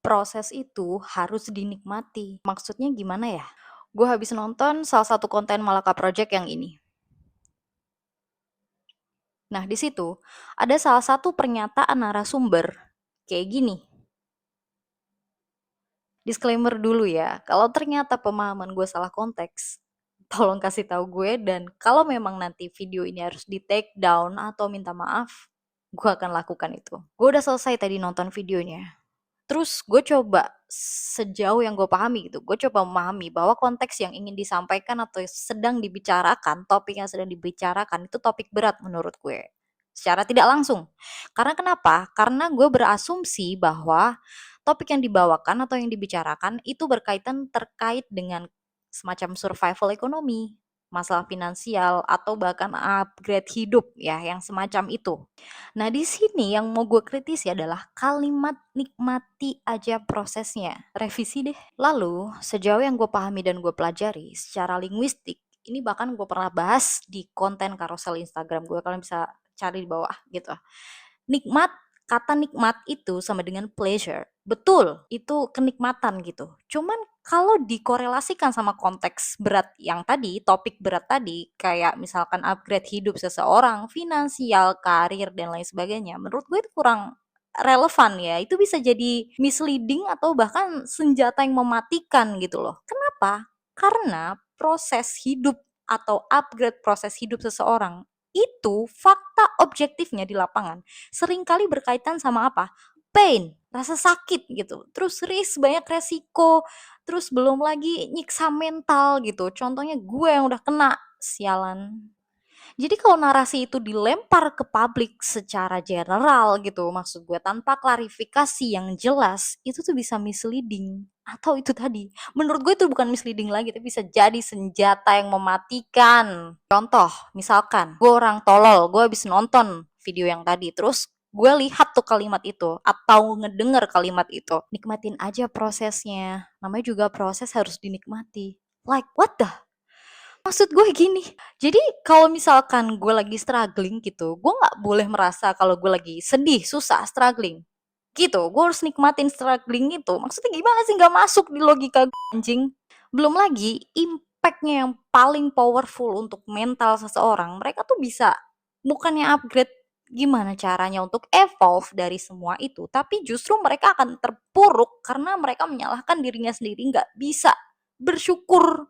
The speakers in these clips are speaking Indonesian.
Proses itu harus dinikmati. Maksudnya gimana ya? Gue habis nonton salah satu konten Malaka Project yang ini. Nah, di situ ada salah satu pernyataan narasumber kayak gini. Disclaimer dulu ya, kalau ternyata pemahaman gue salah konteks, tolong kasih tahu gue, dan kalau memang nanti video ini harus di take down atau minta maaf, gue akan lakukan itu. Gue udah selesai tadi nonton videonya. Terus gue coba sejauh yang gue pahami gitu, gue coba memahami bahwa konteks yang ingin disampaikan atau sedang dibicarakan, topik yang sedang dibicarakan itu topik berat menurut gue. Secara tidak langsung. Karena kenapa? Karena gue berasumsi bahwa topik yang dibawakan atau yang dibicarakan itu berkaitan terkait dengan semacam survival ekonomi, masalah finansial, atau bahkan upgrade hidup ya, yang semacam itu. Nah, di sini yang mau gue kritisi adalah kalimat nikmati aja prosesnya. Revisi deh. Lalu, sejauh yang gue pahami dan gue pelajari secara linguistik, ini bahkan gue pernah bahas di konten carousel Instagram gue, kalian bisa cari di bawah gitu. Nikmat, kata nikmat itu sama dengan pleasure. Betul, itu kenikmatan gitu. Cuman kalau dikorelasikan sama konteks berat yang tadi, topik berat tadi, kayak misalkan upgrade hidup seseorang, finansial, karir, dan lain sebagainya, menurut gue itu kurang relevan ya. Itu bisa jadi misleading atau bahkan senjata yang mematikan gitu loh. Kenapa? Karena proses hidup atau upgrade proses hidup seseorang itu fakta objektifnya di lapangan seringkali berkaitan sama apa? Pain, rasa sakit gitu. Terus banyak resiko, terus belum lagi nyiksa mental gitu. Contohnya gue yang udah kena, sialan. Jadi kalau narasi itu dilempar ke publik secara general gitu, maksud gue tanpa klarifikasi yang jelas, itu tuh bisa misleading. Atau itu tadi, menurut gue itu bukan misleading lagi, tapi bisa jadi senjata yang mematikan. Contoh, misalkan gue orang tolol, gue habis nonton video yang tadi, terus gue lihat tuh kalimat itu atau ngedenger kalimat itu, nikmatin aja prosesnya. Namanya juga proses harus dinikmati. Like what the? Maksud gue gini, jadi kalau misalkan gue lagi struggling gitu, gue nggak boleh merasa kalau gue lagi sedih, susah, struggling. Gitu, gue harus nikmatin struggling itu. Maksudnya gimana sih, nggak masuk di logika gue, anjing. Belum lagi, impactnya yang paling powerful untuk mental seseorang, mereka tuh bisa bukannya upgrade gimana caranya untuk evolve dari semua itu, tapi justru mereka akan terpuruk karena mereka menyalahkan dirinya sendiri, nggak bisa bersyukur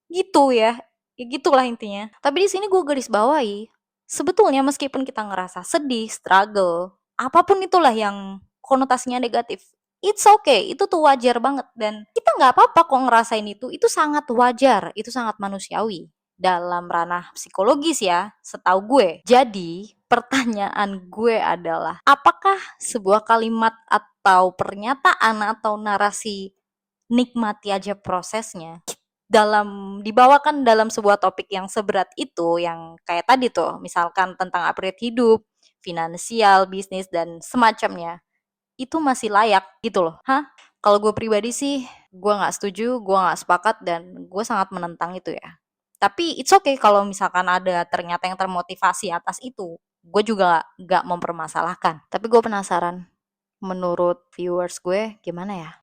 gitu ya. Ya gitulah intinya. Tapi di sini gue garis bawahi, sebetulnya meskipun kita ngerasa sedih, struggle, apapun itulah yang konotasinya negatif, it's okay, itu tuh wajar banget, dan kita nggak apa-apa kok ngerasain itu sangat wajar, itu sangat manusiawi dalam ranah psikologis ya, setahu gue. Jadi pertanyaan gue adalah, apakah sebuah kalimat atau pernyataan atau narasi nikmati aja prosesnya dibawakan dalam sebuah topik yang seberat itu, yang kayak tadi tuh, misalkan tentang upgrade hidup, finansial, bisnis, dan semacamnya, itu masih layak gitu loh. Hah? Kalau gue pribadi sih, gue nggak setuju, gue nggak sepakat, dan gue sangat menentang itu ya. Tapi it's okay kalau misalkan ada ternyata yang termotivasi atas itu. Gue juga nggak mempermasalahkan. Tapi gue penasaran, menurut viewers gue gimana ya?